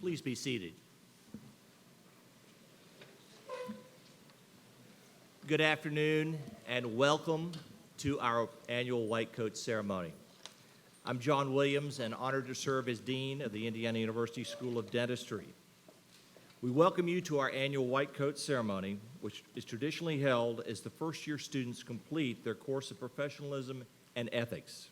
Please be seated. Good afternoon and welcome to our annual White Coat Ceremony. I'm John Williams and honored to serve as Dean of the Indiana University School of Dentistry. We welcome you to our annual White Coat Ceremony, which is traditionally held as the first-year students complete their course of professionalism and ethics.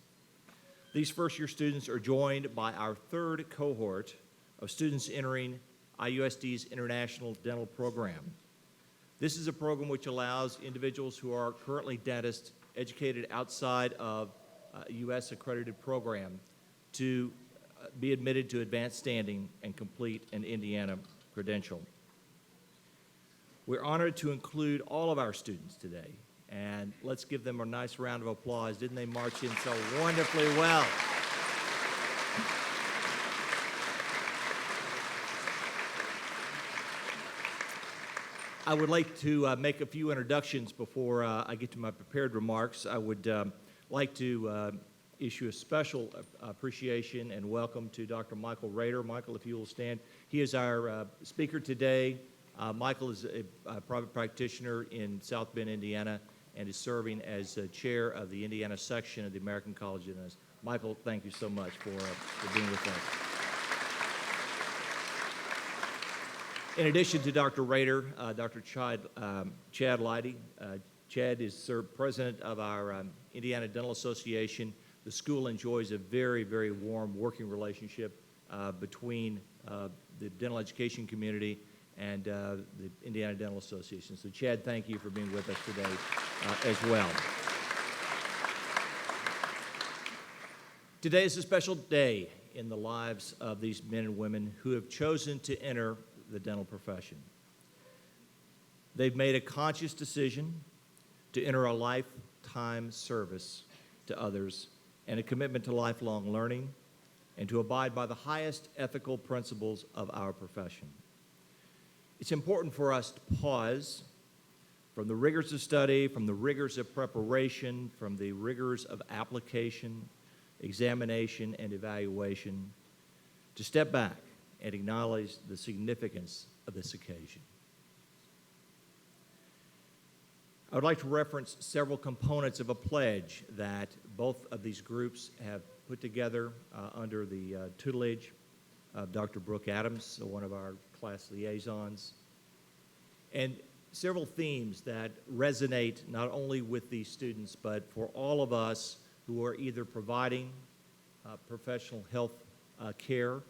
These first-year students are joined by our third cohort of students entering IUSD's International Dental Program. This is a program which allows individuals who are currently dentists educated outside of a U.S. accredited program to be admitted to advanced standing and complete an Indiana credential. We're honored to include all of our students today, and let's give them a nice round of applause. Didn't they march in so wonderfully well? I would like to make a few introductions before I get to my prepared remarks. I would like to issue a special appreciation and welcome to Dr. Michael Rader. Michael, if you will stand. He is our speaker today. Michael is a private practitioner in South Bend, Indiana, and is serving as chair of the Indiana section of the American College of Dentists. Michael, thank you so much for being with us. In addition to Dr. Rader, Dr. Chad Leidy. Chad is president of our Indiana Dental Association. The school enjoys a very, very warm working relationship between the dental education community and the Indiana Dental Association. So Chad, thank you for being with us today as well. Today is a special day in the lives of these men and women who have chosen to enter the dental profession. They've made a conscious decision to enter a lifetime service to others and a commitment to lifelong learning and to abide by the highest ethical principles of our profession. It's important for us to pause from the rigors of study, from the rigors of preparation, from the rigors of application, examination, and evaluation, to step back and acknowledge the significance of this occasion. I would like to reference several components of a pledge that both of these groups have put together under the tutelage of Dr. Brooke Adams, one of our class liaisons, and several themes that resonate not only with these students, but for all of us who are either providing professional health care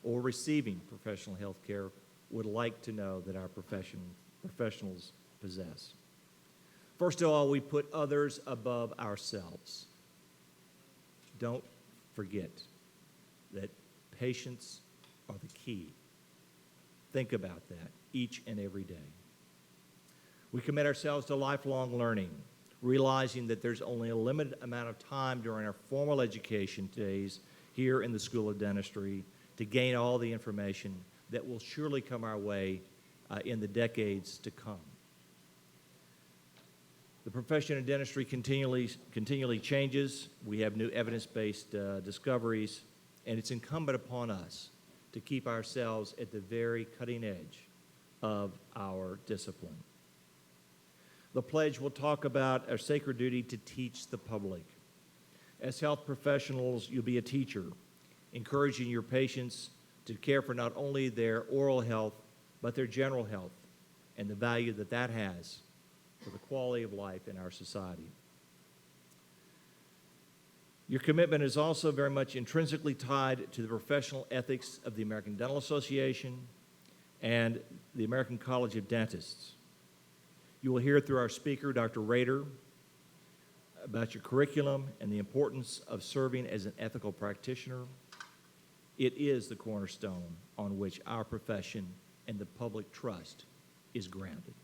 or receiving professional health care would like to know that our professionals possess. First of all, we put others above ourselves. Don't forget that patients are the key. Think about that each and every day. We commit ourselves to lifelong learning, realizing that there's only a limited amount of time during our formal education days here in the School of Dentistry to gain all the information that will surely come our way in the decades to come. The profession of dentistry continually changes. We have new evidence-based discoveries, and it's incumbent upon us to keep ourselves at the very cutting edge of our discipline. The pledge will talk about our sacred duty to teach the public. As health professionals, you'll be a teacher, encouraging your patients to care for not only their oral health, but their general health and the value that that has for the quality of life in our society. Your commitment is also very much intrinsically tied to the professional ethics of the American Dental Association and the American College of Dentists. You will hear through our speaker, Dr. Rader, about your curriculum and the importance of serving as an ethical practitioner. It is the cornerstone on which our profession and the public trust is grounded.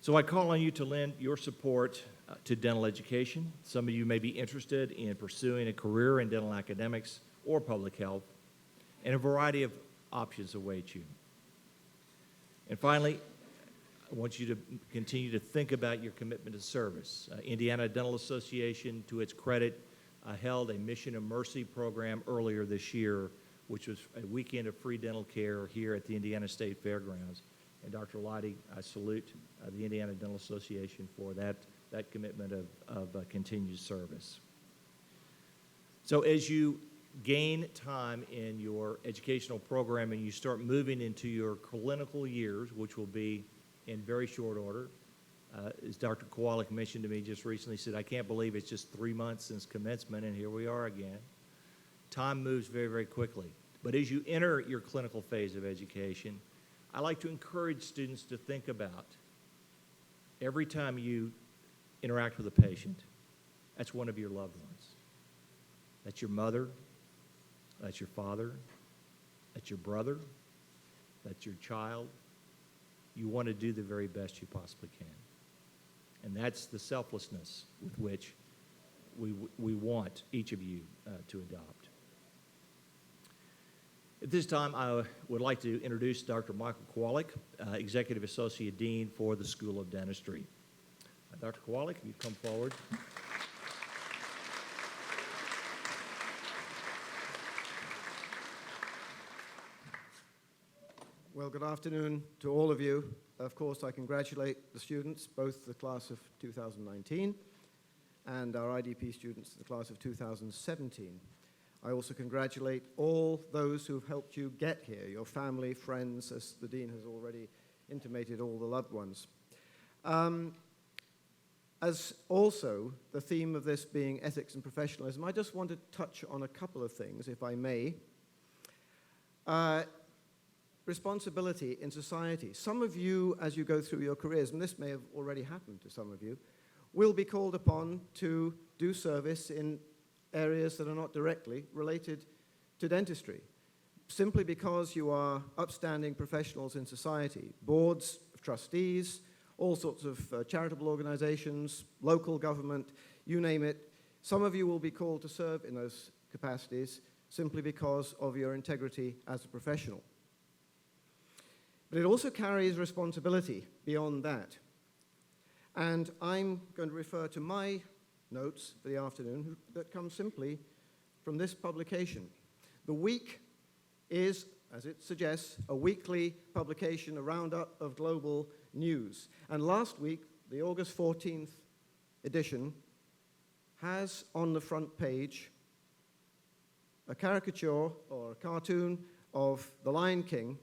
So I call on you to lend your support to dental education. Some of you may be interested in pursuing a career in dental academics or public health, and a variety of options await you. And finally, I want you to continue to think about your commitment to service. Indiana Dental Association, to its credit, held a Mission of Mercy program earlier this year, which was a weekend of free dental care here at the Indiana State Fairgrounds. And Dr. Lottie, I salute the Indiana Dental Association for that commitment of continued service. So as you gain time in your educational program and you start moving into your clinical years, which will be in very short order, as Dr. Kowalik mentioned to me just recently, he said, I can't believe it's just 3 months since commencement, and here we are again. Time moves very, very quickly. But as you enter your clinical phase of education, I like to encourage students to think about every time you interact with a patient, that's one of your loved ones. That's your mother, that's your father, that's your brother, that's your child. You want to do the very best you possibly can. And that's the selflessness with which we want each of you to adopt. At this time, I would like to introduce Dr. Michael Kowalik, Executive Associate Dean for the School of Dentistry. Dr. Kowalik, if you come forward. Well, good afternoon to all of you. Of course, I congratulate the students, both the class of 2019 and our IDP students, the class of 2017. I also congratulate all those who've helped you get here, your family, friends, as the Dean has already intimated, all the loved ones. As also the theme of this being ethics and professionalism, I just want to touch on a couple of things, if I may. Responsibility in society. Some of you, as you go through your careers, and this may have already happened to some of you, will be called upon to do service in areas that are not directly related to dentistry, simply because you are upstanding professionals in society, boards of trustees, all sorts of charitable organizations, local government, you name it. Some of you will be called to serve in those capacities simply because of your integrity as a professional. But it also carries responsibility beyond that. And I'm going to refer to my notes for the afternoon that come simply from this publication. The Week is, as it suggests, a weekly publication, a roundup of global news. And last week, the August 14th edition has on the front page a caricature or a cartoon of the Lion King.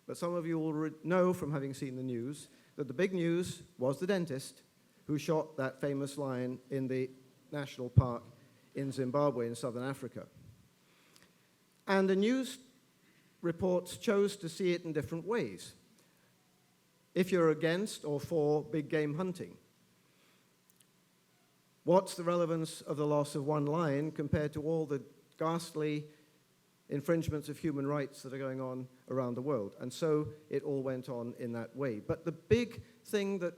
But some of you will know from having seen the news that the big news was the dentist who shot that famous lion in the national park in Zimbabwe in southern Africa. And the news reports chose to see it in different ways. If you're against or for big game hunting, what's the relevance of the loss of one lion compared to all the ghastly infringements of human rights that are going on around the world? And so it all went on in that way. But the big thing that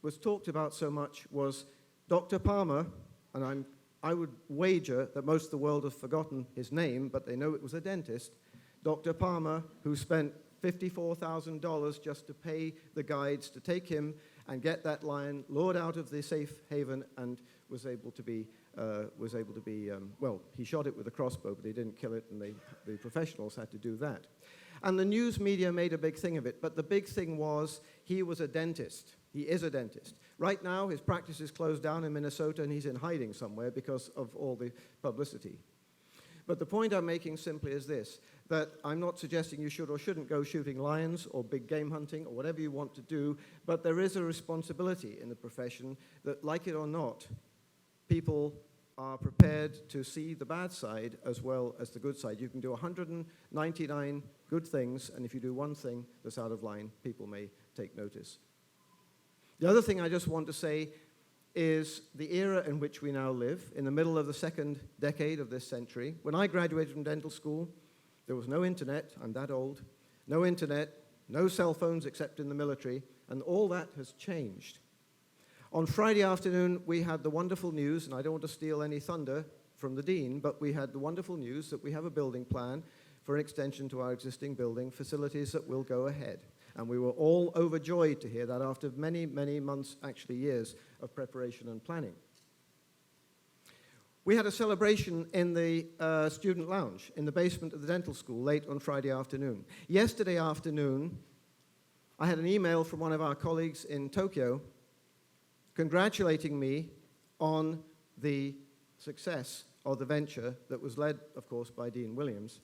was talked about so much was Dr. Palmer, and I would wager that most of the world have forgotten his name, but they know it was a dentist, Dr. Palmer, who spent $54,000 just to pay the guides to take him and get that lion lured out of the safe haven and was able to be, well, he shot it with a crossbow, but he didn't kill it, and the professionals had to do that. And the news media made a big thing of it, but the big thing was he was a dentist. He is a dentist. Right now, his practice is closed down in Minnesota, and he's in hiding somewhere because of all the publicity. But the point I'm making simply is this, that I'm not suggesting you should or shouldn't go shooting lions or big game hunting or whatever you want to do, but there is a responsibility in the profession that, like it or not, people are prepared to see the bad side as well as the good side. You can do 199 good things, and if you do one thing that's out of line, people may take notice. The other thing I just want to say is the era in which we now live, in the middle of the second decade of this century. When I graduated from dental school, there was no internet, I'm that old, no internet, no cell phones except in the military, and all that has changed. On Friday afternoon, we had the wonderful news, and I don't want to steal any thunder from the dean, but we had the wonderful news that we have a building plan for an extension to our existing building facilities that will go ahead. And we were all overjoyed to hear that after many, many months, actually years, of preparation and planning. We had a celebration in the student lounge in the basement of the dental school late on Friday afternoon. Yesterday afternoon, I had an email from one of our colleagues in Tokyo congratulating me on the success of the venture that was led, of course, by Dean Williams,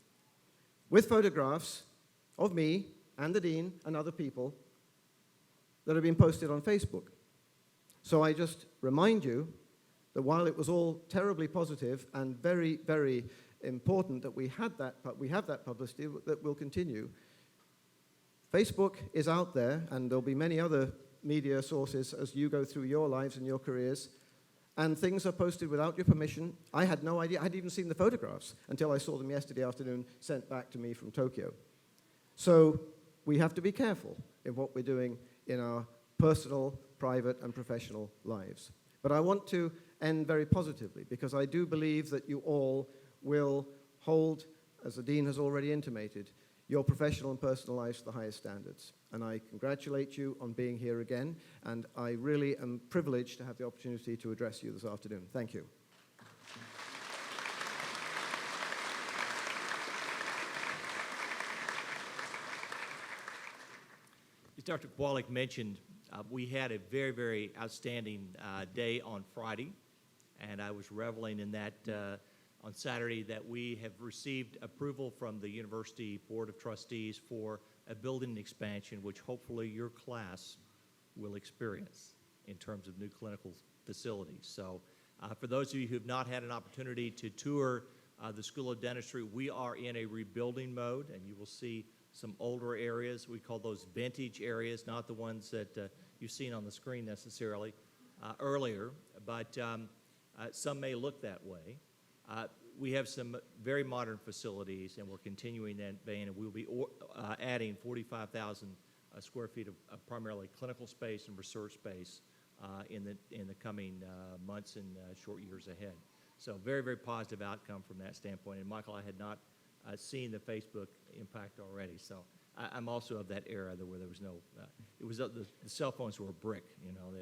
with photographs of me and the dean and other people that have been posted on Facebook. So I just remind you that while it was all terribly positive and very, very important that we have that publicity that will continue, Facebook is out there, and there'll be many other media sources as you go through your lives and your careers, and things are posted without your permission. I had no idea. I hadn't even seen the photographs until I saw them yesterday afternoon sent back to me from Tokyo. So we have to be careful in what we're doing in our personal, private, and professional lives. But I want to end very positively, because I do believe that you all will hold, as the dean has already intimated, your professional and personal lives to the highest standards. And I congratulate you on being here again, and I really am privileged to have the opportunity to address you this afternoon. Thank you. As Dr. Kowalik mentioned, we had a very, very outstanding day on Friday, and I was reveling in that on Saturday that we have received approval from the University Board of Trustees for a building expansion, which hopefully your class will experience in terms of new clinical facilities. So for those of you who have not had an opportunity to tour the School of Dentistry, we are in a rebuilding mode, and you will see some older areas. We call those vintage areas, not the ones that you've seen on the screen necessarily earlier, but some may look that way. We have some very modern facilities, and we're continuing that vein, and we'll be adding 45,000 square feet of primarily clinical space and research space in the coming months and short years ahead. So very, very positive outcome from that standpoint. And Michael, I had not seen the Facebook impact already, so I'm also of that era where there was no, it was the cell phones were a brick, you know,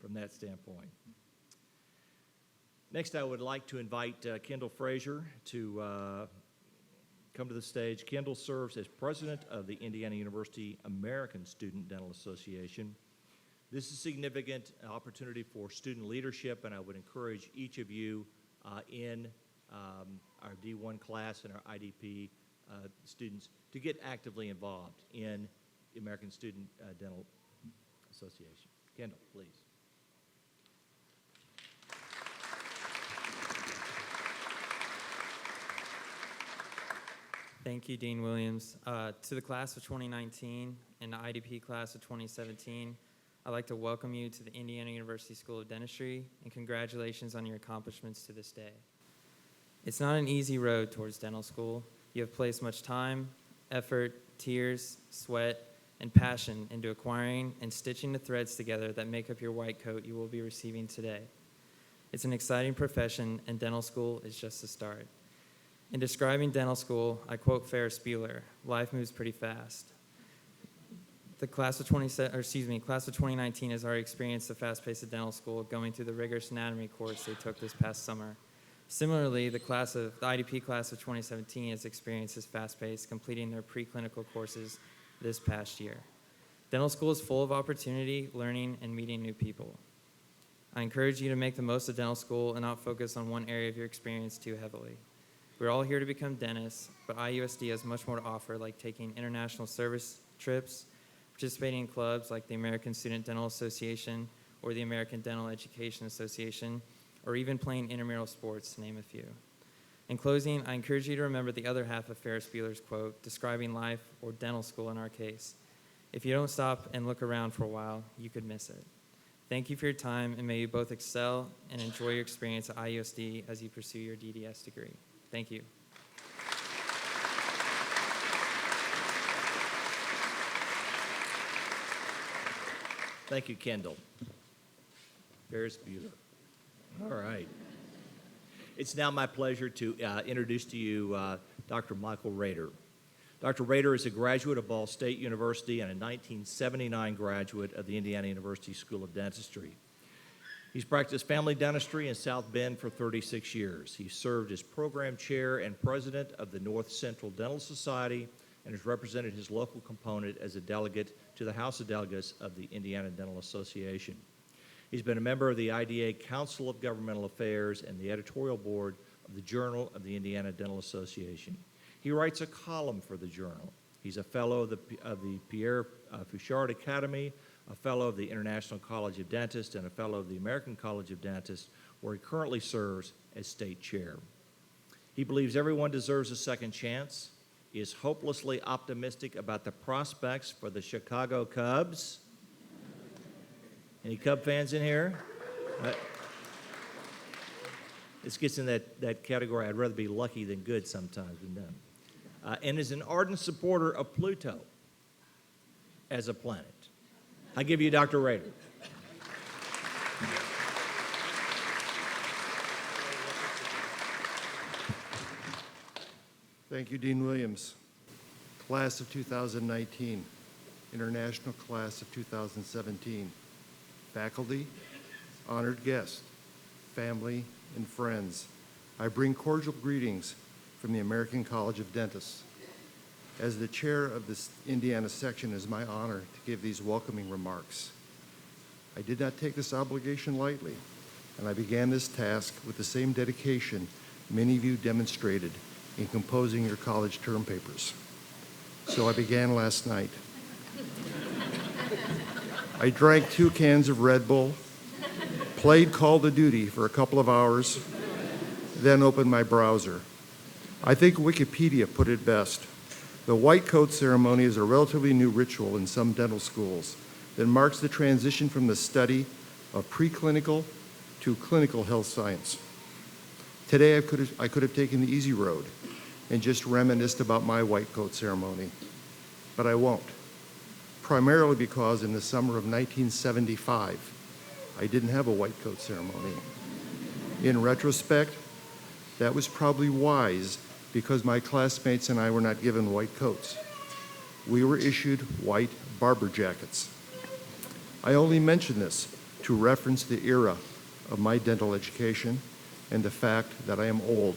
from that standpoint. Next, I would like to invite Kendall Frazier to come to the stage. Kendall serves as president of the Indiana University American Student Dental Association. This is a significant opportunity for student leadership, and I would encourage each of you in our D1 class and our IDP students to get actively involved in the American Student Dental Association. Kendall, please. Thank you, Dean Williams. To the class of 2019 and the IDP class of 2017, I'd like to welcome you to the Indiana University School of Dentistry, and congratulations on your accomplishments to this day. It's not an easy road towards dental school. You have placed much time, effort, tears, sweat, and passion into acquiring and stitching the threads together that make up your white coat you will be receiving today. It's an exciting profession, and dental school is just the start. In describing dental school, I quote Ferris Bueller, "Life moves pretty fast." The class of 2019 has already experienced the fast pace of dental school, going through the rigorous anatomy course they took this past summer. Similarly, the IDP class of 2017 has experienced this fast pace, completing their preclinical courses this past year. Dental school is full of opportunity, learning, and meeting new people. I encourage you to make the most of dental school and not focus on one area of your experience too heavily. We're all here to become dentists, but IUSD has much more to offer, like taking international service trips, participating in clubs like the American Student Dental Association or the American Dental Education Association, or even playing intramural sports, to name a few. In closing, I encourage you to remember the other half of Ferris Bueller's quote, describing life, or dental school in our case. If you don't stop and look around for a while, you could miss it. Thank you for your time, and may you both excel and enjoy your experience at IUSD as you pursue your DDS degree. Thank you. Thank you, Kendall. Ferris Bueller. All right. It's now my pleasure to introduce to you Dr. Michael Rader. Dr. Rader is a graduate of Ball State University and a 1979 graduate of the Indiana University School of Dentistry. He's practiced family dentistry in South Bend for 36 years. He served as program chair and president of the North Central Dental Society and has represented his local component as a delegate to the House of Delegates of the Indiana Dental Association. He's been a member of the IDA Council of Governmental Affairs and the editorial board of the Journal of the Indiana Dental Association. He writes a column for the Journal. He's a fellow of the Pierre Fouchard Academy, a fellow of the International College of Dentists, and a fellow of the American College of Dentists, where he currently serves as state chair. He believes everyone deserves a second chance, is hopelessly optimistic about the prospects for the Chicago Cubs. Any Cub fans in here? This gets in that category. I'd rather be lucky than good sometimes than done. And is an ardent supporter of Pluto as a planet. I give you Dr. Rader. Thank you, Dean Williams. Class of 2019, International Class of 2017, faculty, honored guests, family, and friends, I bring cordial greetings from the American College of Dentists. As the chair of this Indiana section, it is my honor to give these welcoming remarks. I did not take this obligation lightly, and I began this task with the same dedication many of you demonstrated in composing your college term papers. So I began last night. I drank 2 cans of Red Bull, played Call of Duty for a couple of hours, then opened my browser. I think Wikipedia put it best. The white coat ceremony is a relatively new ritual in some dental schools that marks the transition from the study of preclinical to clinical health science. Today, I could have taken the easy road and just reminisced about my white coat ceremony, but I won't, primarily because in the summer of 1975, I didn't have a white coat ceremony. In retrospect, that was probably wise because my classmates and I were not given white coats. We were issued white barber jackets. I only mention this to reference the era of my dental education and the fact that I am old.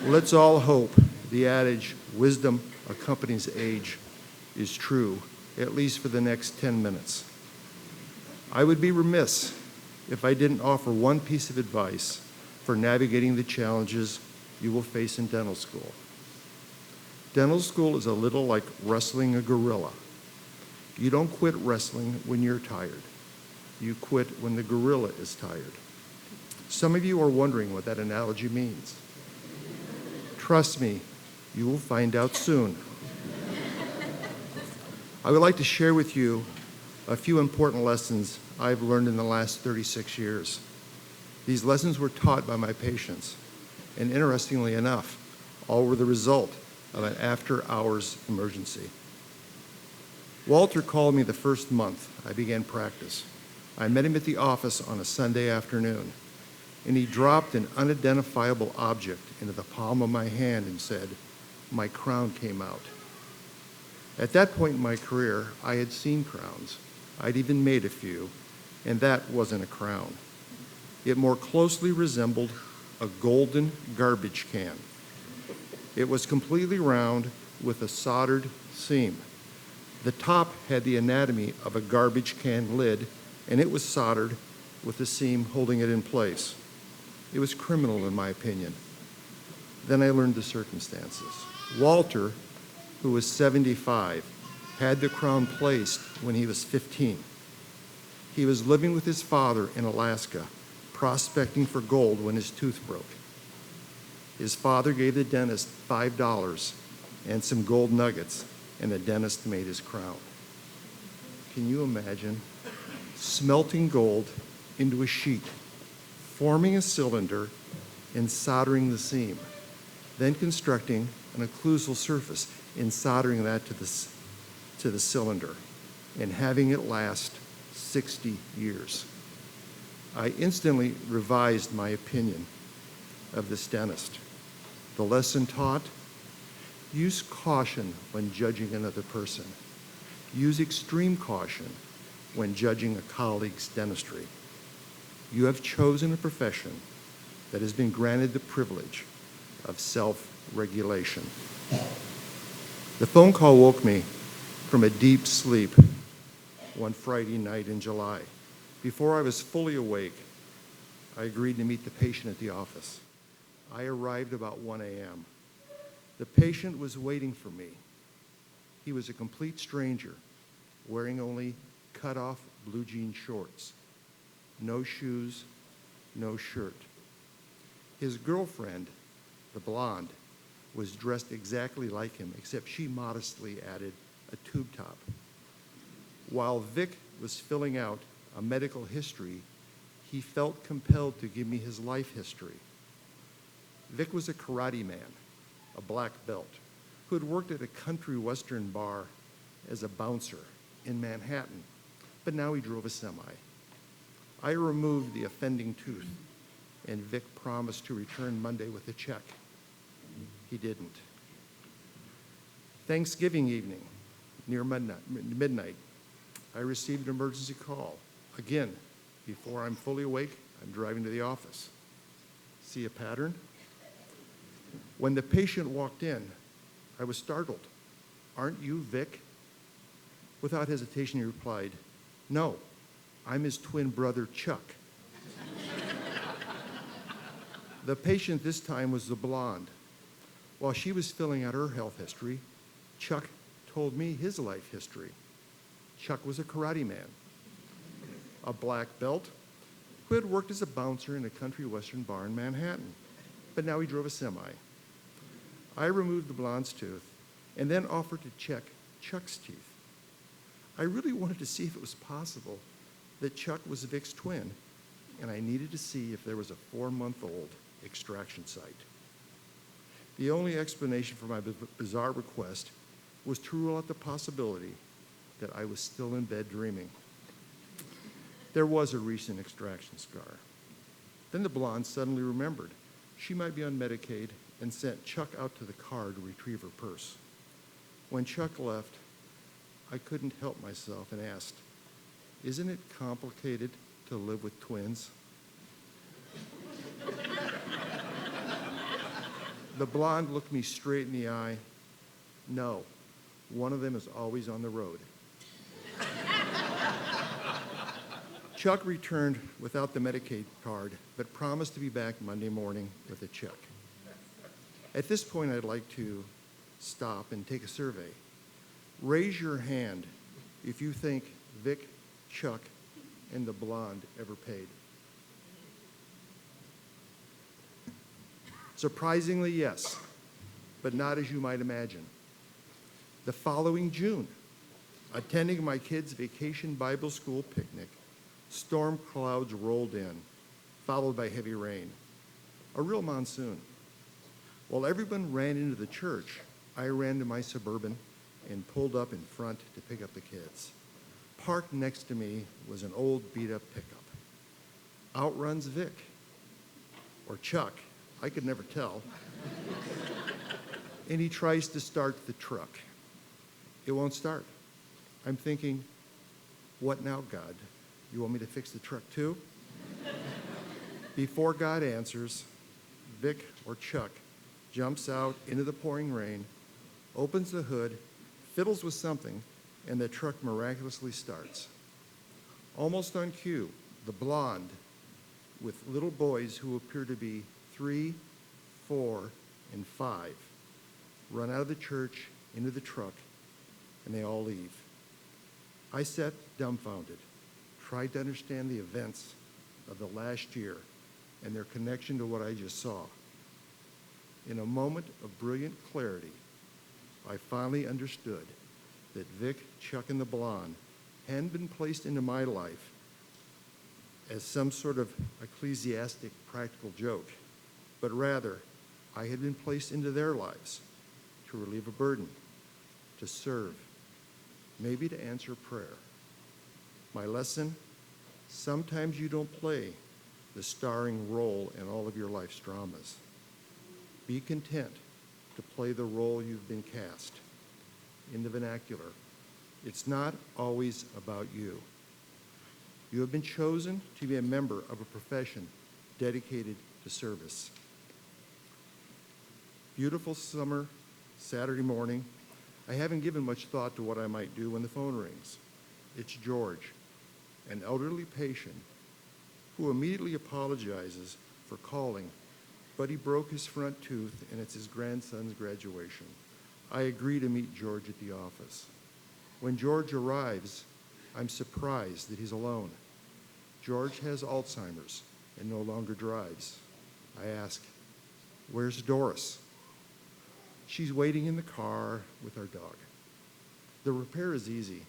Let's all hope the adage, wisdom accompanies age, is true, at least for the next 10 minutes. I would be remiss if I didn't offer one piece of advice for navigating the challenges you will face in dental school. Dental school is a little like wrestling a gorilla. You don't quit wrestling when you're tired. You quit when the gorilla is tired. Some of you are wondering what that analogy means. Trust me, you will find out soon. I would like to share with you a few important lessons I've learned in the last 36 years. These lessons were taught by my patients, and interestingly enough, all were the result of an after-hours emergency. Walter called me the first month I began practice. I met him at the office on a Sunday afternoon, and he dropped an unidentifiable object into the palm of my hand and said, "My crown came out." At that point in my career, I had seen crowns. I'd even made a few, and that wasn't a crown. It more closely resembled a golden garbage can. It was completely round with a soldered seam. The top had the anatomy of a garbage can lid, and it was soldered with a seam holding it in place. It was criminal, in my opinion. Then I learned the circumstances. Walter, who was 75, had the crown placed when he was 15. He was living with his father in Alaska, prospecting for gold when his tooth broke. His father gave the dentist $5 and some gold nuggets, and the dentist made his crown. Can you imagine smelting gold into a sheet, forming a cylinder, and soldering the seam, then constructing an occlusal surface and soldering that to the cylinder, and having it last 60 years? I instantly revised my opinion of this dentist. The lesson taught: use caution when judging another person. Use extreme caution when judging a colleague's dentistry. You have chosen a profession that has been granted the privilege of self-regulation. The phone call woke me from a deep sleep one Friday night in July. Before I was fully awake, I agreed to meet the patient at the office. I arrived about 1 a.m. The patient was waiting for me. He was a complete stranger, wearing only cut-off blue jean shorts, no shoes, no shirt. His girlfriend, the blonde, was dressed exactly like him, except she modestly added a tube top. While Vic was filling out a medical history, he felt compelled to give me his life history. Vic was a karate man, a black belt, who had worked at a country western bar as a bouncer in Manhattan, but now he drove a semi. I removed the offending tooth, and Vic promised to return Monday with a check. He didn't. Thanksgiving evening, near midnight, I received an emergency call. Again, before I'm fully awake, I'm driving to the office. See a pattern? When the patient walked in, I was startled. "Aren't you Vic?" Without hesitation, he replied, "No, I'm his twin brother, Chuck." The patient this time was the blonde. While she was filling out her health history, Chuck told me his life history. Chuck was a karate man, a black belt, who had worked as a bouncer in a country western bar in Manhattan, but now he drove a semi. I removed the blonde's tooth and then offered to check Chuck's teeth. I really wanted to see if it was possible that Chuck was Vic's twin, and I needed to see if there was a 4-month-old extraction site. The only explanation for my bizarre request was to rule out the possibility that I was still in bed dreaming. There was a recent extraction scar. Then the blonde suddenly remembered she might be on Medicaid and sent Chuck out to the car to retrieve her purse. When Chuck left, I couldn't help myself and asked, "Isn't it complicated to live with twins?" The blonde looked me straight in the eye. "No, one of them is always on the road." Chuck returned without the Medicaid card, but promised to be back Monday morning with a check. At this point, I'd like to stop and take a survey. Raise your hand if you think Vic, Chuck, and the blonde ever paid. Surprisingly, yes, but not as you might imagine. The following June, attending my kids' vacation Bible school picnic, storm clouds rolled in, followed by heavy rain. A real monsoon. While everyone ran into the church, I ran to my Suburban and pulled up in front to pick up the kids. Parked next to me was an old beat-up pickup. Out runs Vic, or Chuck, I could never tell, and he tries to start the truck. It won't start. I'm thinking, what now, God? You want me to fix the truck too? Before God answers, Vic, or Chuck, jumps out into the pouring rain, opens the hood, fiddles with something, and the truck miraculously starts. Almost on cue, the blonde, with little boys who appear to be 3, 4, and 5, run out of the church into the truck, and they all leave. I sat dumbfounded, tried to understand the events of the last year and their connection to what I just saw. In a moment of brilliant clarity, I finally understood that Vic, Chuck, and the blonde hadn't been placed into my life as some sort of ecclesiastic practical joke, but rather I had been placed into their lives to relieve a burden, to serve, maybe to answer prayer. My lesson: sometimes you don't play the starring role in all of your life's dramas. Be content to play the role you've been cast. In the vernacular, it's not always about you. You have been chosen to be a member of a profession dedicated to service. Beautiful summer Saturday morning. I haven't given much thought to what I might do when the phone rings. It's George, an elderly patient who immediately apologizes for calling, but he broke his front tooth and it's his grandson's graduation. I agree to meet George at the office. When George arrives, I'm surprised that he's alone. George has Alzheimer's and no longer drives. I ask, "Where's Doris?" "She's waiting in the car with our dog." The repair is easy.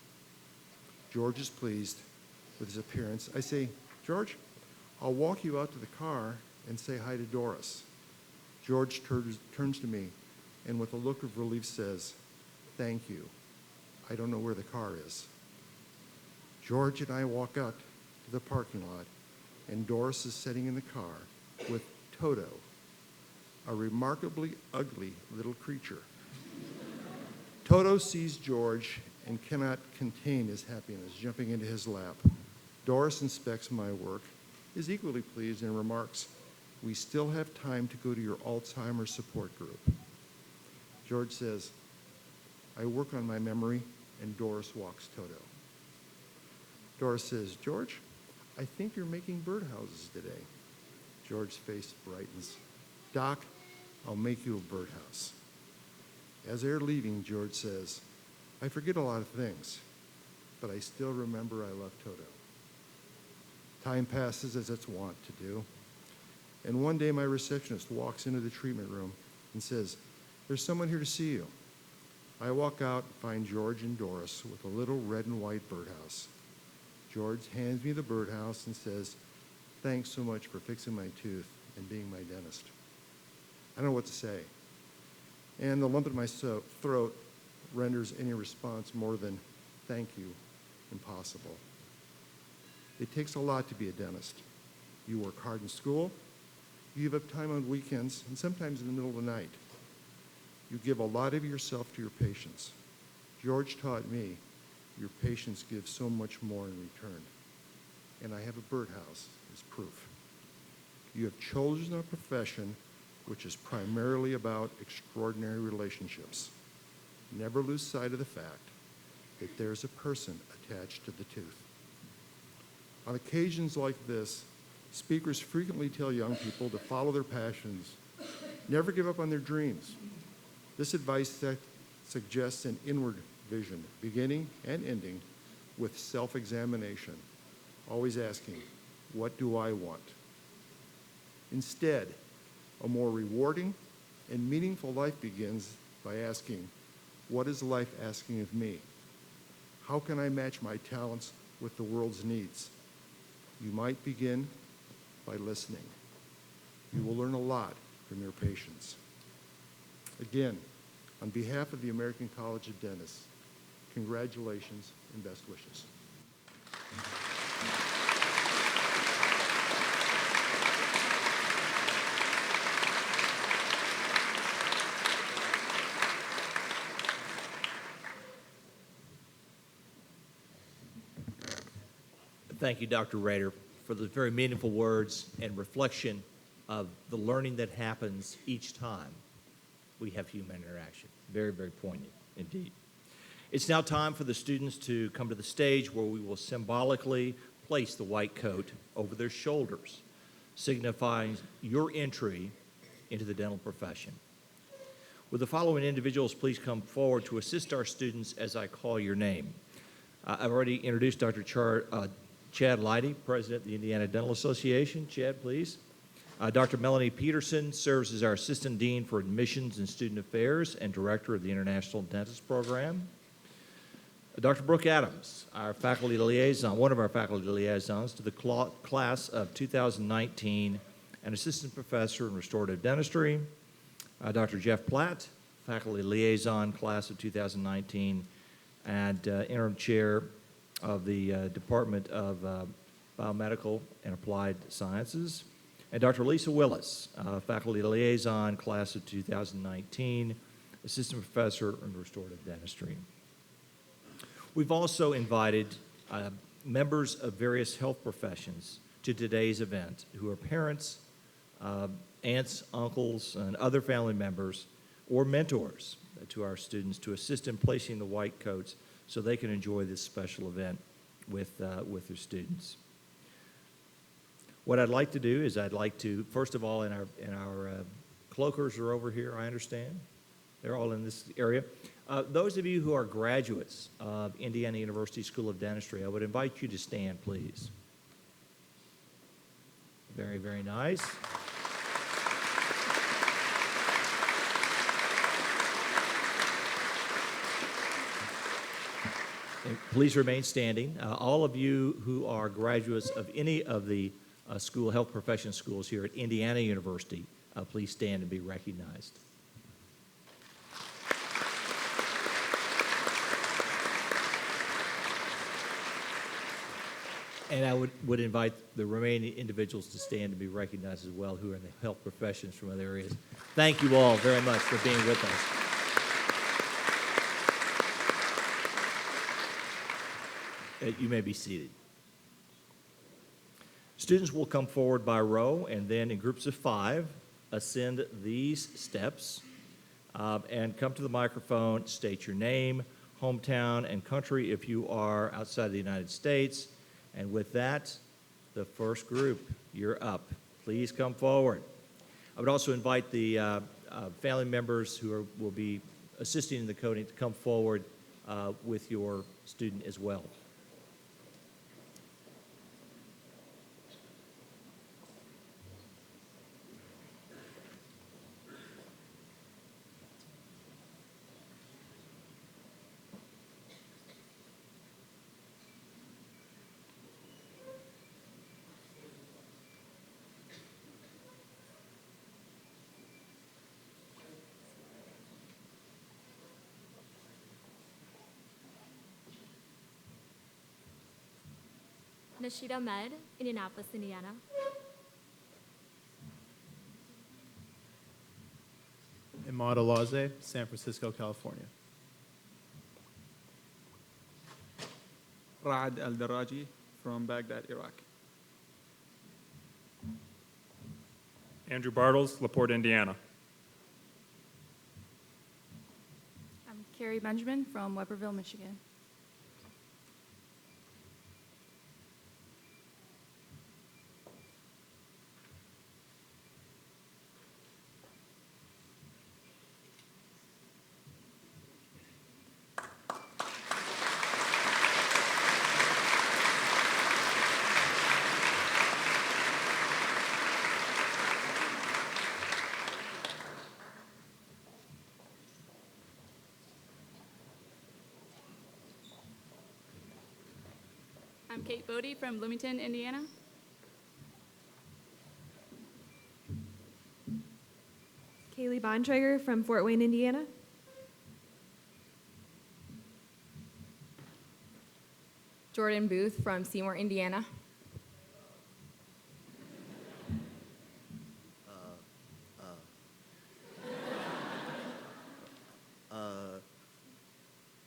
George is pleased with his appearance. I say, "George, I'll walk you out to the car and say hi to Doris." George turns to me and with a look of relief says, "Thank you. I don't know where the car is." George and I walk out to the parking lot, and Doris is sitting in the car with Toto, a remarkably ugly little creature. Toto sees George and cannot contain his happiness, jumping into his lap. Doris inspects my work, is equally pleased, and remarks, "We still have time to go to your Alzheimer's support group." George says, "I work on my memory," and Doris walks Toto. Doris says, "George, I think you're making birdhouses today." George's face brightens. "Doc, I'll make you a birdhouse." As they're leaving, George says, "I forget a lot of things, but I still remember I love Toto." Time passes as it's wont to do. And one day my receptionist walks into the treatment room and says, "There's someone here to see you." I walk out and find George and Doris with a little red and white birdhouse. George hands me the birdhouse and says, "Thanks so much for fixing my tooth and being my dentist." I don't know what to say. And the lump in my throat renders any response more than "thank you" impossible. It takes a lot to be a dentist. You work hard in school, you give up time on weekends, and sometimes in the middle of the night. You give a lot of yourself to your patients. George taught me your patients give so much more in return. And I have a birdhouse as proof. You have chosen a profession which is primarily about extraordinary relationships. Never lose sight of the fact that there's a person attached to the tooth. On occasions like this, speakers frequently tell young people to follow their passions, never give up on their dreams. This advice suggests an inward vision, beginning and ending with self-examination, always asking, "What do I want?" Instead, a more rewarding and meaningful life begins by asking, "What is life asking of me? How can I match my talents with the world's needs?" You might begin by listening. You will learn a lot from your patients. Again, on behalf of the American College of Dentists, congratulations and best wishes. Thank you, Dr. Rader, for the very meaningful words and reflection of the learning that happens each time we have human interaction. Very, very poignant indeed. It's now time for the students to come to the stage where we will symbolically place the white coat over their shoulders, signifying your entry into the dental profession. Will the following individuals please come forward to assist our students as I call your name? I've already introduced Dr. Chad Leidy, President of the Indiana Dental Association. Chad, please. Dr. Melanie Peterson serves as our Assistant Dean for Admissions and Student Affairs and Director of the International Dentist Program. Dr. Brooke Adams, our faculty liaison, one of our faculty liaisons to the class of 2019, an Assistant Professor in Restorative Dentistry. Dr. Jeff Platt, faculty liaison, class of 2019, and interim chair of the Department of Biomedical and Applied Sciences. And Dr. Lisa Willis, faculty liaison, class of 2019, assistant professor in restorative dentistry. We've also invited members of various health professions to today's event who are parents, aunts, uncles, and other family members, or mentors to our students to assist in placing the white coats so they can enjoy this special event with their students. What I'd like to do is I'd like to, first of all, in our cloakers are over here, I understand. They're all in this area. Those of you who are graduates of Indiana University School of Dentistry, I would invite you to stand, please. Very, very nice. And please remain standing. All of you who are graduates of any of the health profession schools here at Indiana University, please stand and be recognized. And I would invite the remaining individuals to stand and be recognized as well who are in the health professions from other areas. Thank you all very much for being with us. You may be seated. Students will come forward by row and then in groups of 5 ascend these steps and come to the microphone, state your name, hometown, and country if you are outside the United States. And with that, the first group, you're up. Please come forward. I would also invite the family members who will be assisting in the coding to come forward with your student as well. Nashida Med, Indianapolis, Indiana. Imad Alaze, San Francisco, California. Raad Al-Daraji from Baghdad, Iraq. Andrew Bartles, LaPorte, Indiana. I'm Carrie Benjamin from Weberville, Michigan. I'm Kate Bodie from Bloomington, Indiana. Kaylee Bontrager from Fort Wayne, Indiana. Jordan Booth from Seymour, Indiana.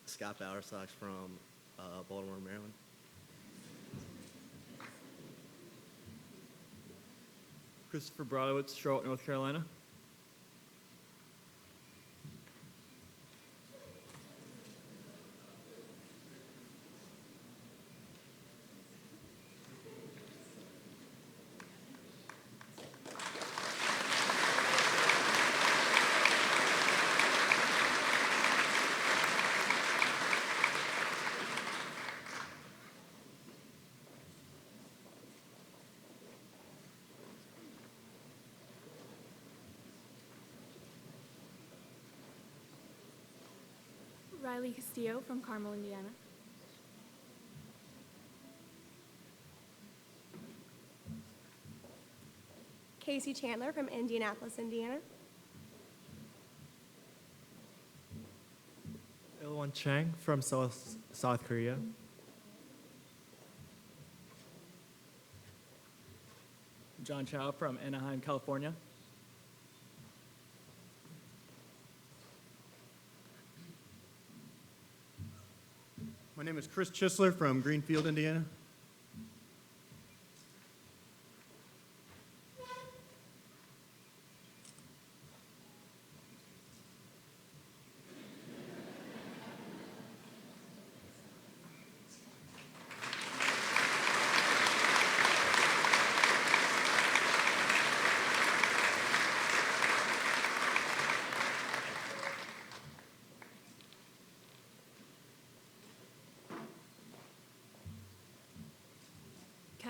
Scott Bowersox from Baltimore, Maryland. Christopher Brodowitz, Charlotte, North Carolina. Riley Castillo from Carmel, Indiana. Casey Chandler from Indianapolis, Indiana. Ilwan Chang from South Korea. John Chow from Anaheim, California. My name is Chris Chisler from Greenfield, Indiana.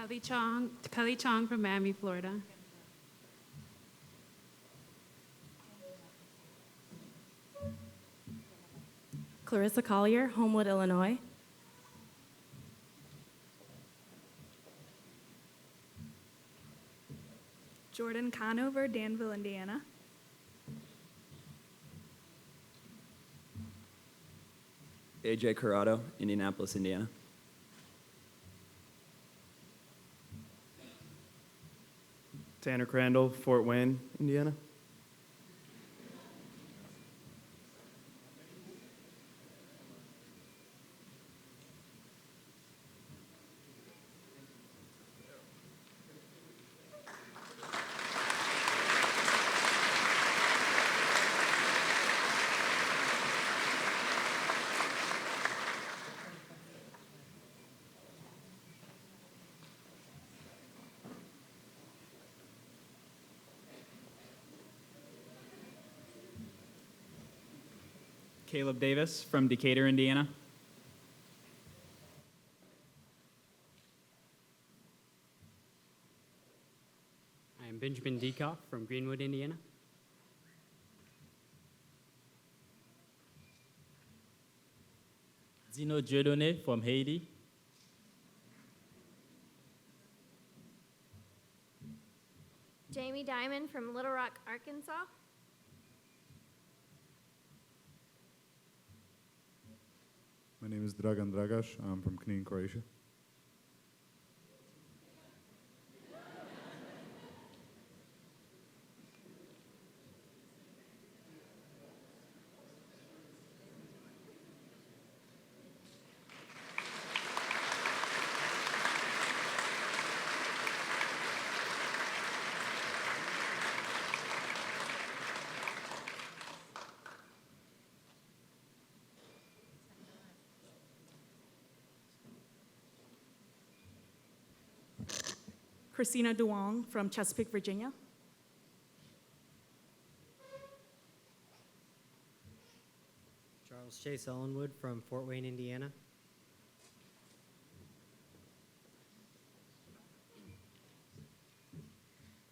Kelly Chong from Miami, Florida. Clarissa Collier, Homewood, Illinois. Jordan Conover, Danville, Indiana. AJ Corrado, Indianapolis, Indiana. Tanner Crandall, Fort Wayne, Indiana. Caleb Davis from Decatur, Indiana. I am Benjamin Dekoff from Greenwood, Indiana. Zeno Dieudonné from Haiti. Jamie Diamond from Little Rock, Arkansas. My name is Dragan Dragaš. I'm from Knin, Croatia. Christina Duong from Chesapeake, Virginia. Charles Chase Ellenwood from Fort Wayne, Indiana.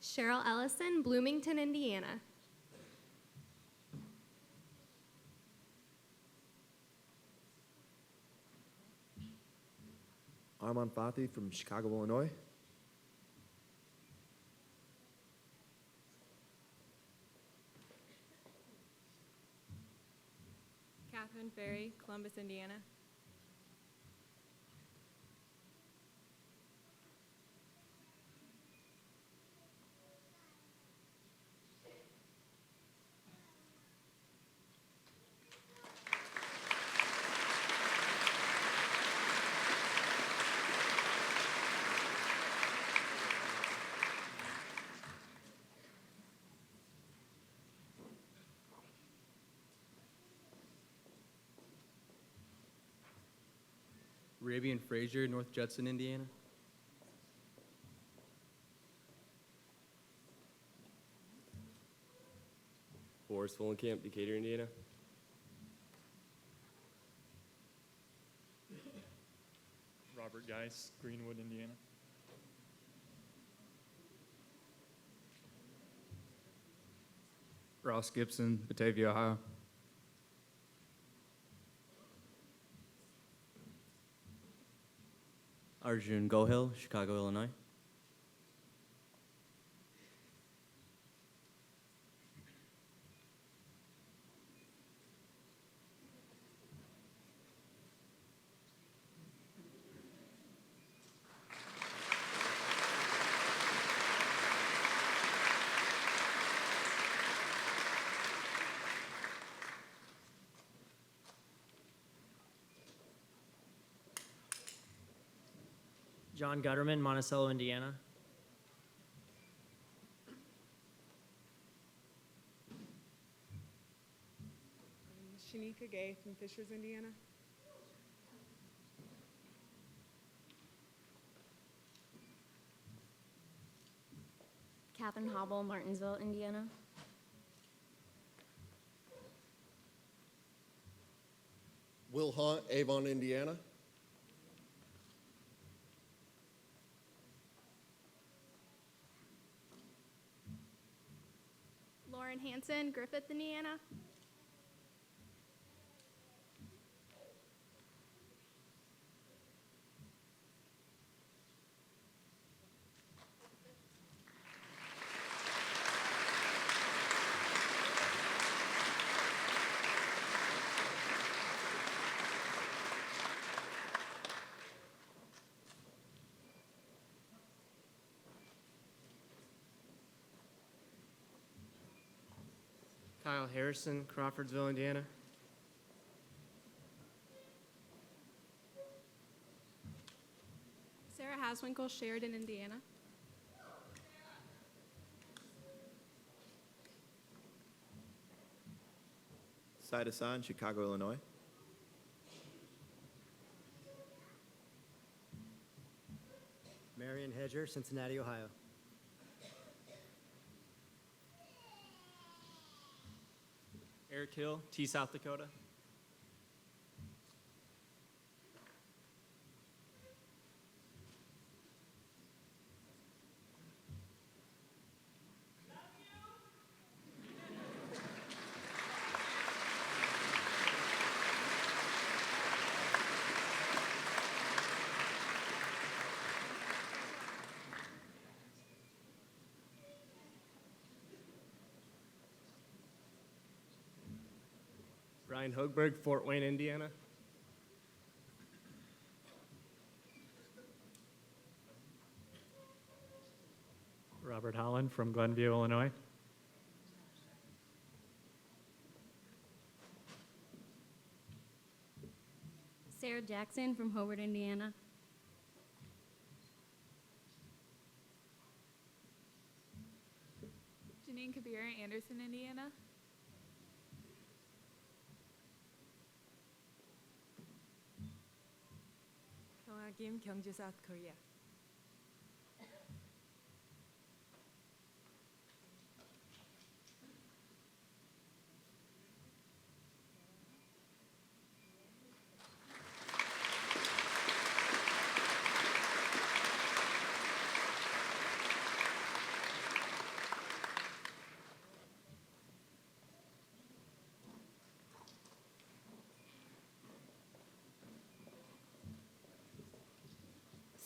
Cheryl Ellison, Bloomington, Indiana. Armand Fathi from Chicago, Illinois. Catherine Ferry, Columbus, Indiana. Arabian Fraser, North Judson, Indiana. Forrest Vollenkamp, Decatur, Indiana. Robert Geis, Greenwood, Indiana. Ross Gibson, Batavia, Ohio. Arjun Gohil, Chicago, Illinois. John Gutterman, Monticello, Indiana. Shanika Gay from Fishers, Indiana. Catherine Hobble, Martinsville, Indiana. Will Hunt, Avon, Indiana. Lauren Hansen, Griffith, Indiana. Kyle Harrison, Crawfordsville, Indiana. Sarah Haswinkle, Sheridan, Indiana. Said Hassan, Chicago, Illinois. Marion Hedger, Cincinnati, Ohio. Eric Hill, T, South Dakota. Ryan Hoagberg, Fort Wayne, Indiana. Robert Holland from Glenview, Illinois. Sarah Jackson from Hobart, Indiana. Janine Kabira, Anderson, Indiana. 경아 Kim, Gyeongju, South Korea.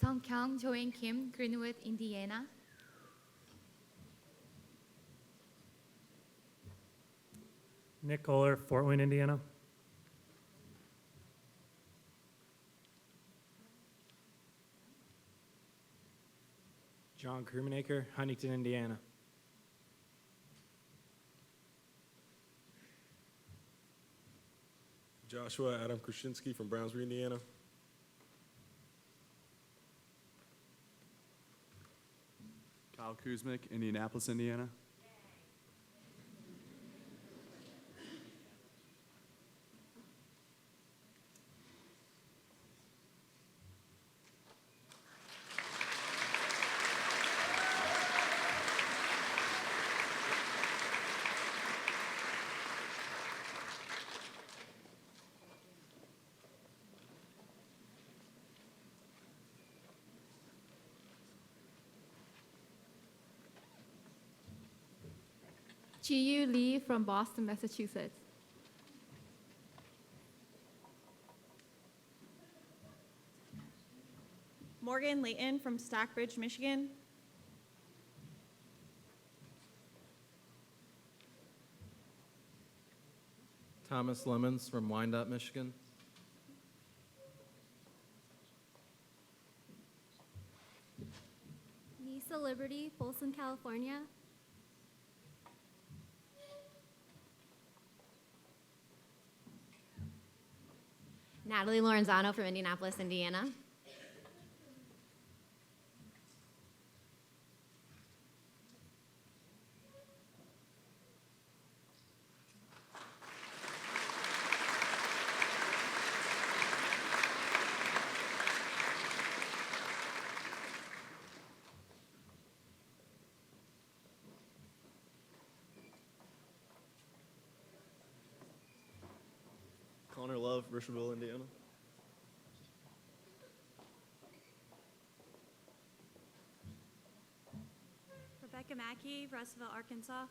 Sungkyung Joanne Kim, Greenwood, Indiana. Nick Kohler, Fort Wayne, Indiana. John Krumenaker, Huntington, Indiana. Joshua Adam Krasinski from Brownsburg, Indiana. Kyle Kuzmic, Indianapolis, Indiana. Ji-Yu Lee from Boston, Massachusetts. Morgan Layton from Stockbridge, Michigan. Thomas Lemons from Wyandotte, Michigan. Nisa Liberty, Folsom, California. Natalie Lorenzano from Indianapolis, Indiana. Connor Love, Rushville, Indiana. Rebecca Mackey, Russellville, Arkansas.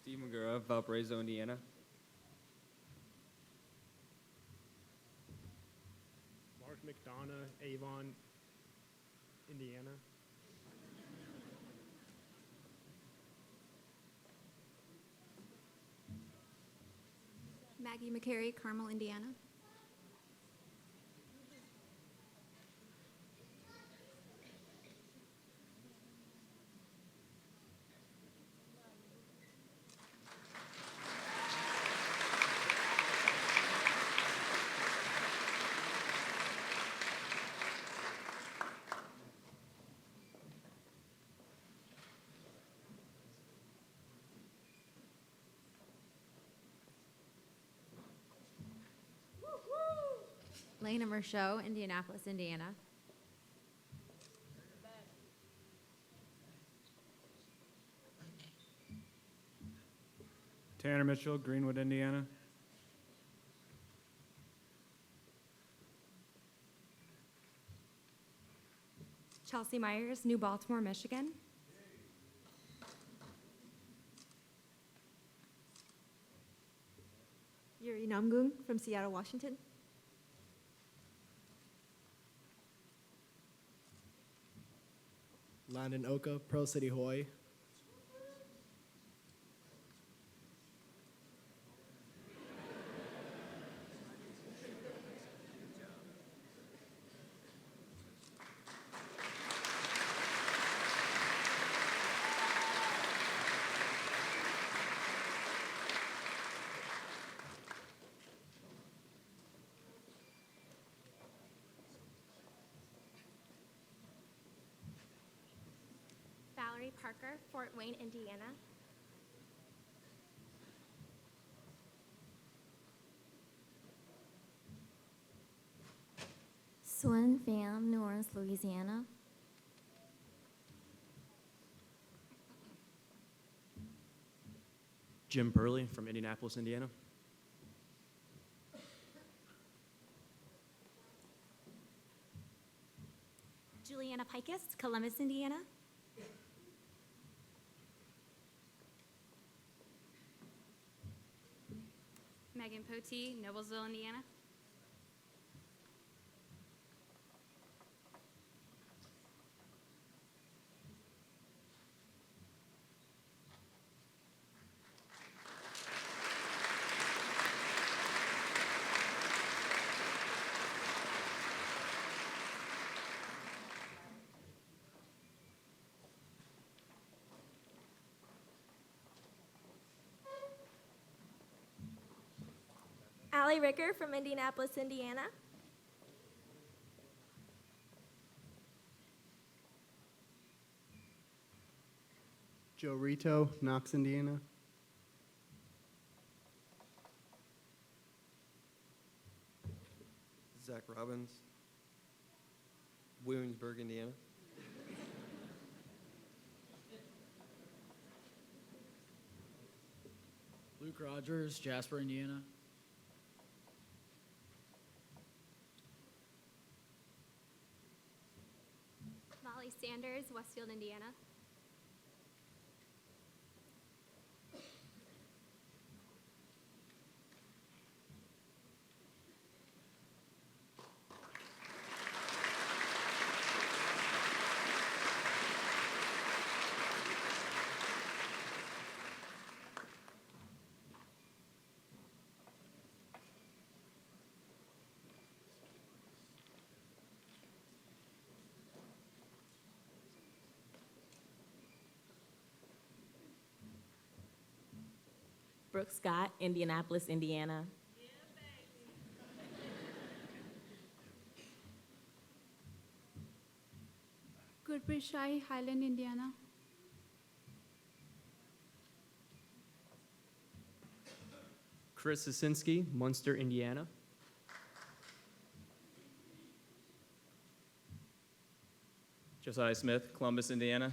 Steve Magura, Valparaiso, Indiana. Mark McDonough, Avon, Indiana. Maggie McCary, Carmel, Indiana. Lena Mershot, Indianapolis, Indiana. Tanner Mitchell, Greenwood, Indiana. Chelsea Myers, New Baltimore, Michigan. Yuri Namgung from Seattle, Washington. Landon Oka, Pearl City, Hawaii. Valerie Parker, Fort Wayne, Indiana. Suen Pham, New Orleans, Louisiana. Jim Burley from Indianapolis, Indiana. Juliana Pikus, Columbus, Indiana. Megan Potee, Noblesville, Indiana. Allie Ricker from Indianapolis, Indiana. Joe Rito, Knox, Indiana. Zach Robbins, Williamsburg, Indiana. Luke Rogers, Jasper, Indiana. Molly Sanders, Westfield, Indiana. Brooke Scott, Indianapolis, Indiana. Gurpreet Shai, Highland, Indiana. Chris Sasinski, Munster, Indiana. Josiah Smith, Columbus, Indiana.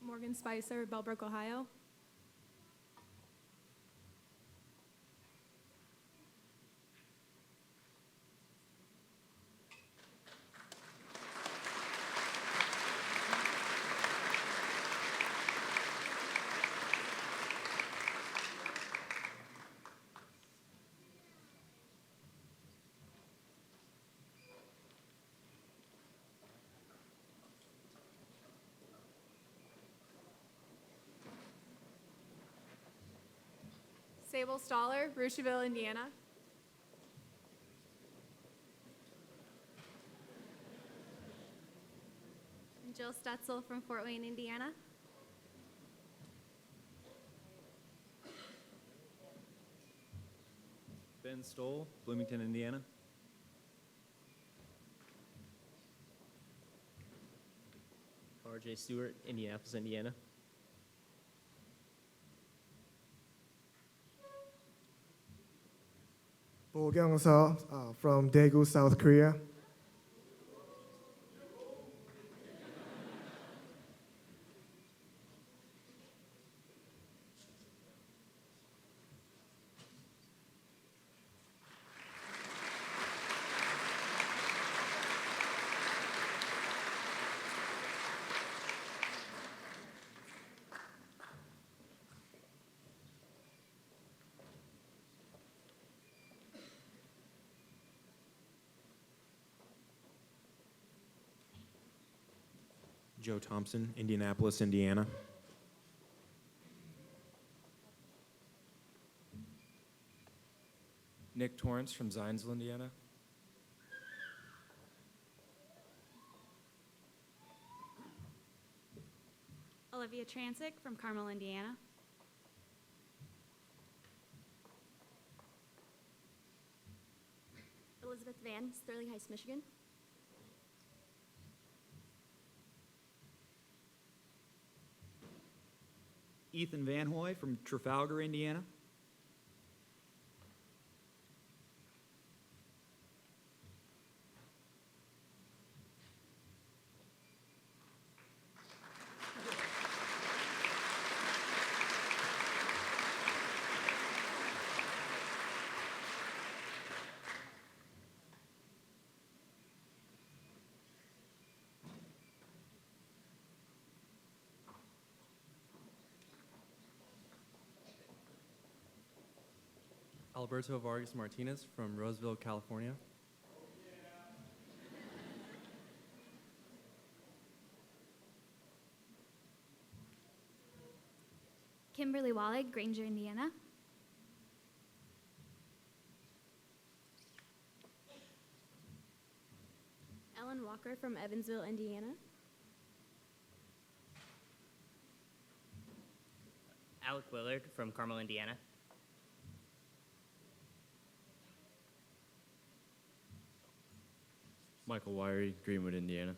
Morgan Spicer, Bellbrook, Ohio. Sable Stoller, Rushville, Indiana. And Jill Stetzel from Fort Wayne, Indiana. Ben Stoll, Bloomington, Indiana. RJ Stewart, Indianapolis, Indiana. Bo Kyung-seo from Daegu, South Korea. Joe Thompson, Indianapolis, Indiana. Nick Torrance from Zionsville, Indiana. Olivia Transick from Carmel, Indiana. Elizabeth Van, Sterling Heights, Michigan. Ethan Van Hoy from Trafalgar, Indiana. Alberto Vargas Martinez from Roseville, California. Kimberly Wallig, Granger, Indiana. Ellen Walker from Evansville, Indiana. Alec Willard from Carmel, Indiana. Michael Wiry, Greenwood, Indiana.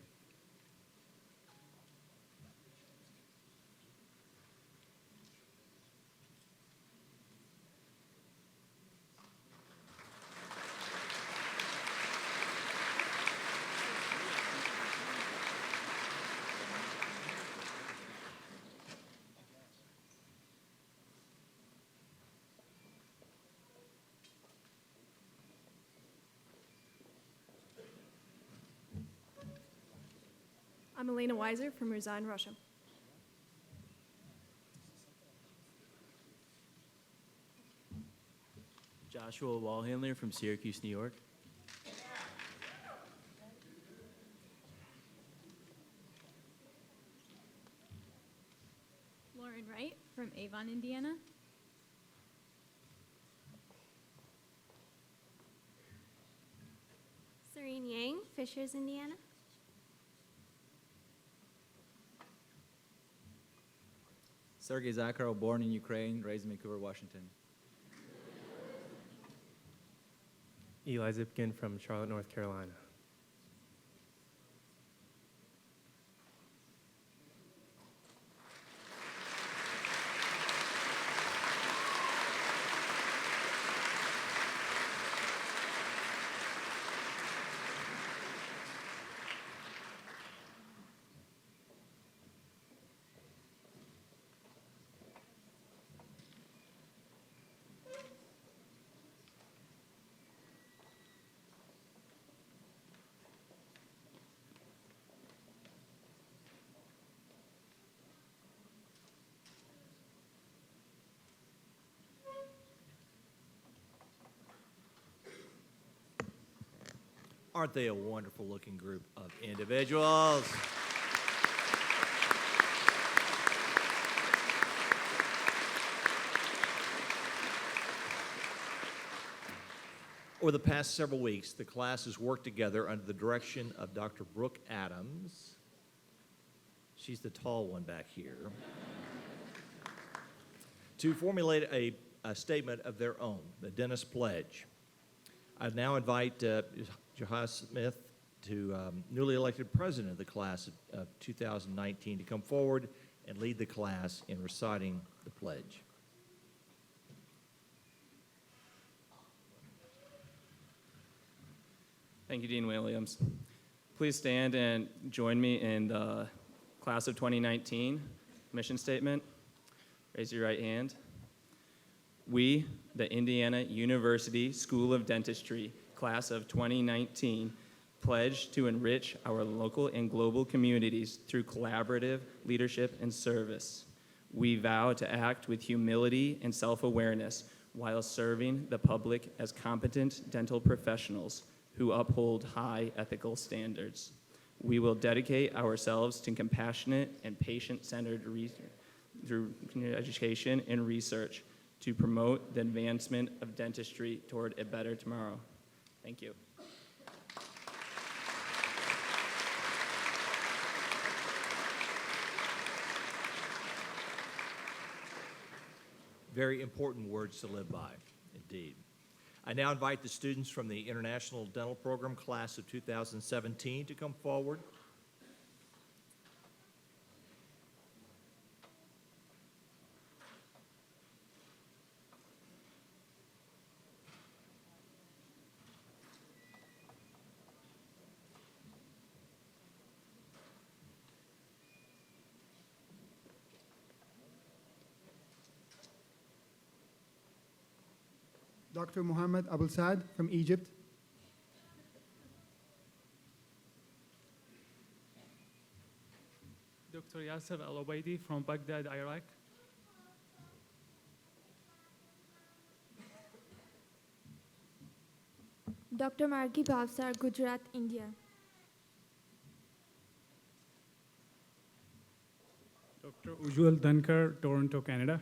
I'm Elena Weiser from Ruzan, Russia. Joshua Wallhandler from Syracuse, New York. Lauren Wright from Avon, Indiana. Serene Yang, Fishers, Indiana. Sergei Zakharov, born in Ukraine, raised in Vancouver, Washington. Eli Zipkin from Charlotte, North Carolina. Aren't they a wonderful looking group of individuals? Over the past several weeks, the class has worked together under the direction of Dr. Brooke Adams. She's the tall one back here. To formulate a statement of their own, the Dentist Pledge. I now invite Jahaz Smith, newly elected president of the class of 2019, to come forward and lead the class in reciting the pledge. Thank you, Dean Williams. Please stand and join me in the class of 2019 mission statement. Raise your right hand. We, the Indiana University School of Dentistry, class of 2019, pledge to enrich our local and global communities through collaborative leadership and service. We vow to act with humility and self-awareness while serving the public as competent dental professionals who uphold high ethical standards. We will dedicate ourselves to compassionate and patient-centered through education and research to promote the advancement of dentistry toward a better tomorrow. Thank you. Very important words to live by, indeed. I now invite the students from the International Dental Program class of 2017 to come forward. Dr. Muhammad Abul Saad from Egypt. Dr. Yasser Al-Obaidi from Baghdad, Iraq. Dr. Margi Bhavsar, Gujarat, India. Dr. Ujjwal Dhankar, Toronto, Canada.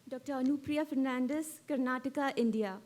Dr. Anupriya Fernandez, Karnataka, India.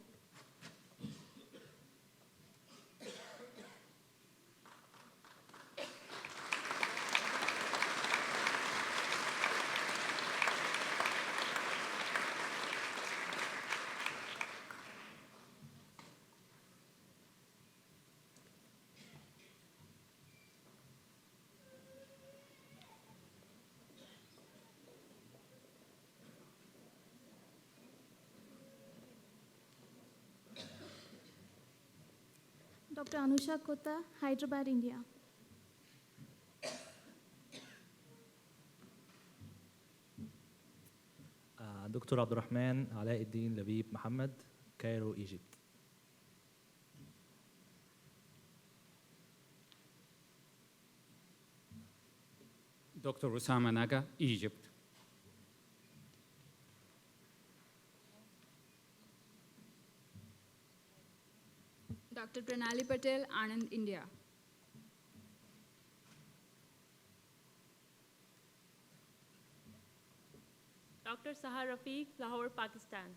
Dr. Anusha Kota, Hyderabad, India. دكتور عبد الرحمن علاء الدين لبيب محمد كايرو ايجيبت. Dr. Usama Naga, Egypt. Dr. Pranali Patel, Anand, India. Dr. Sahar Rafiq, Lahore, Pakistan.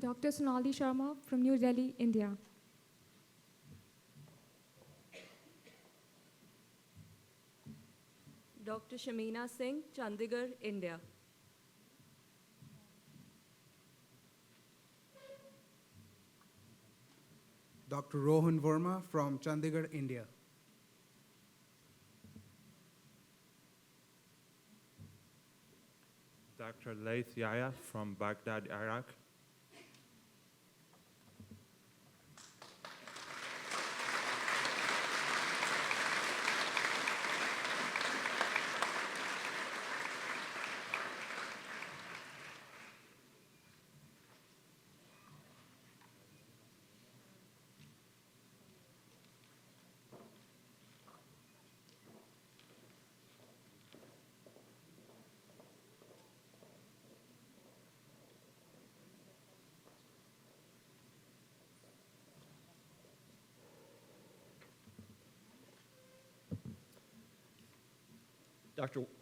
Dr. Sonali Sharma from New Delhi, India. Dr. Shamina Singh, Chandigarh, India. Dr. Rohan Verma from Chandigarh, India. Dr. Laith Yahya from Baghdad, Iraq.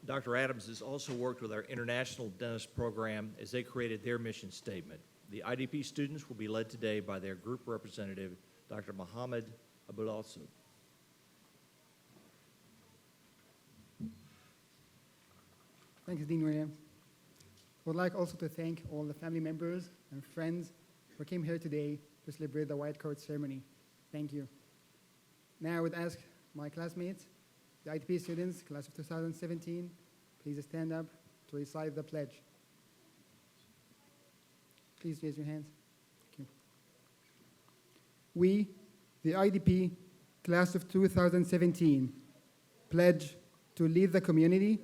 Dr. Adams has also worked with our international dentist program as they created their mission statement. The IDP students will be led today by their group representative, Dr. Mohammed Abulazib. Thanks, Dean Williams. I would like also to thank all the family members and friends who came here today to celebrate the white coat ceremony. Thank you. Now I would ask my classmates, the ITP students, class of 2017, please stand up to recite the pledge. Please raise your hands. Thank you. We, the IDP class of 2017, pledge to lead the community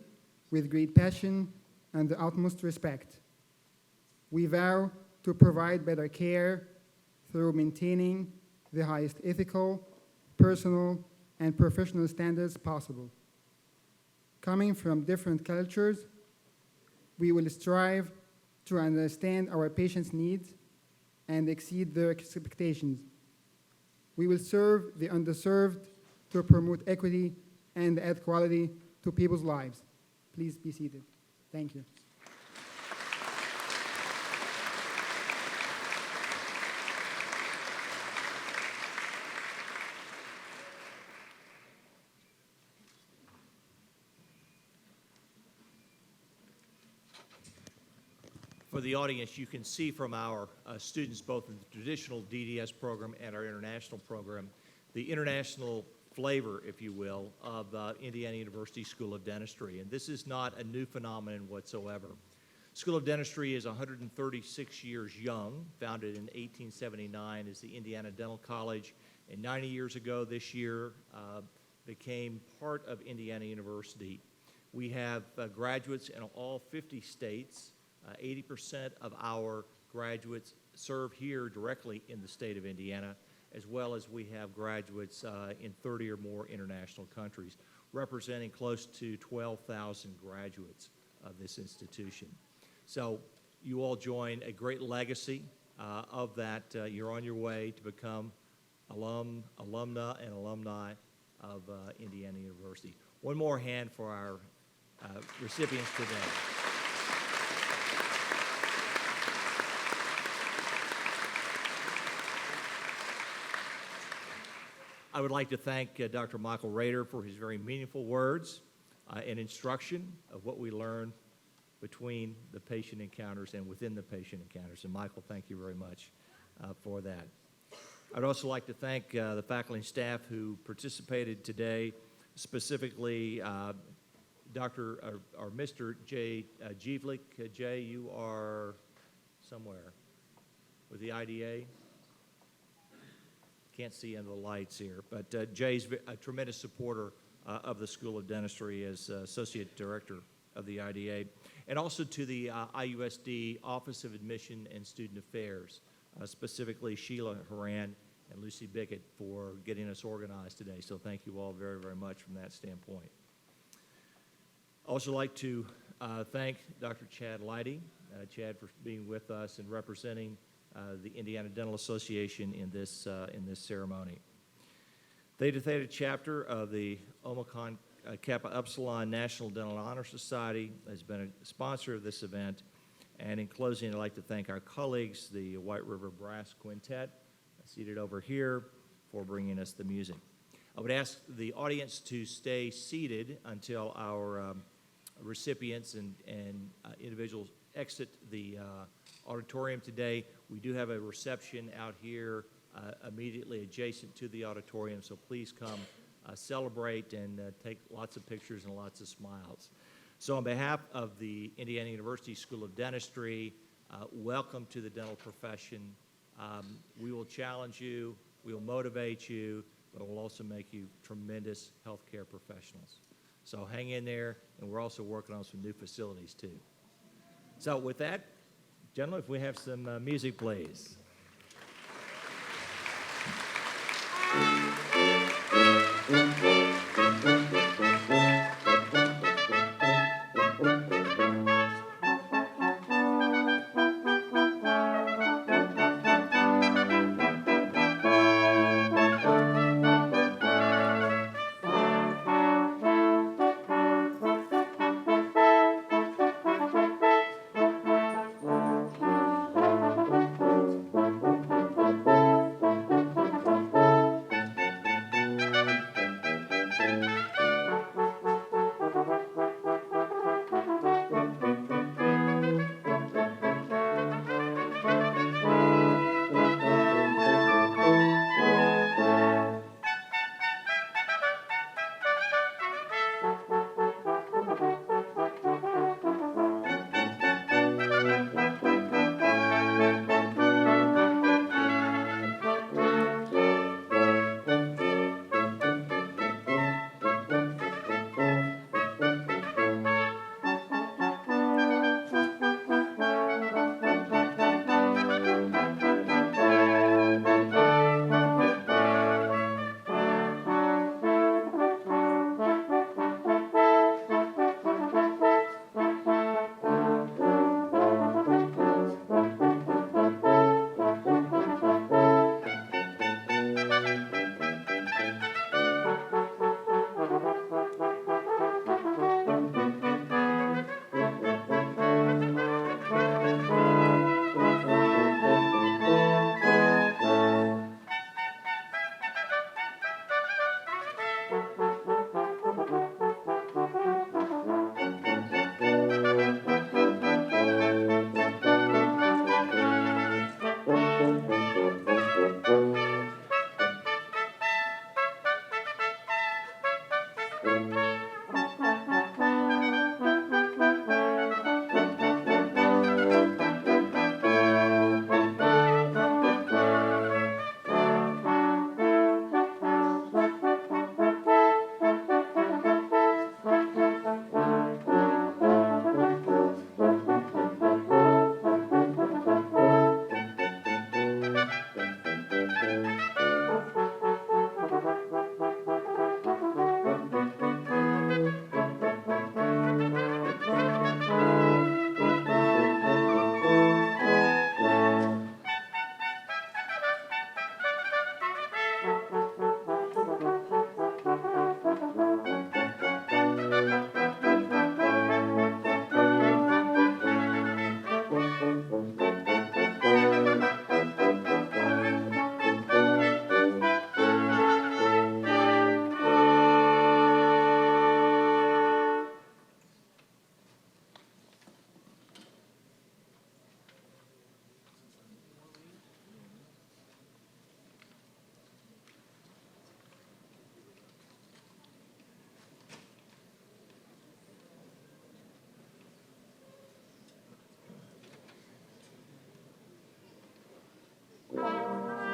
with great passion and the utmost respect. We vow to provide better care through maintaining the highest ethical, personal, and professional standards possible. Coming from different cultures, we will strive to understand our patients' needs and exceed their expectations. We will serve the underserved to promote equity and add quality to people's lives. Please be seated. Thank you. For the audience, you can see from our students, both in the traditional DDS program and our international program, the international flavor, if you will, of Indiana University School of Dentistry. And this is not a new phenomenon whatsoever. School of Dentistry is 136 years young, founded in 1879 as the Indiana Dental College, and 90 years ago this year became part of Indiana University. We have graduates in all 50 states. 80% of our graduates serve here directly in the state of Indiana, as well as we have graduates in 30 or more international countries, representing close to 12,000 graduates of this institution. So you all join a great legacy of that. You're on your way to become alumna and alumni of Indiana University. One more hand for our recipients today. I would like to thank Dr. Michael Rader for his very meaningful words and instruction of what we learn between the patient encounters and within the patient encounters. And Michael, thank you very much for that. I'd also like to thank the faculty and staff who participated today, specifically Mr. Jay Jeevlik. Jay, you are somewhere with the IDA. Can't see under the lights here, but Jay's a tremendous supporter of the School of Dentistry as Associate Director of the IDA, and also to the IUSD Office of Admission and Student Affairs, specifically Sheila Horan and Lucy Bickett for getting us organized today. So thank you all very, very much from that standpoint. I'd also like to thank Dr. Chad Leidy, Chad, for being with us and representing the Indiana Dental Association in this ceremony. Theta Theta chapter of the Omicron Kappa Epsilon National Dental Honor Society has been a sponsor of this event. And in closing, I'd like to thank our colleagues, the White River Brass Quintet, seated over here, for bringing us the music. I would ask the audience to stay seated until our recipients and individuals exit the auditorium today. We do have a reception out here immediately adjacent to the auditorium, so please come celebrate and take lots of pictures and lots of smiles. So on behalf of the Indiana University School of Dentistry, welcome to the dental profession. We will challenge you, we will motivate you, but it will also make you tremendous healthcare professionals. So hang in there, and we're also working on some new facilities too. So with that, gentlemen, if we have some music, please.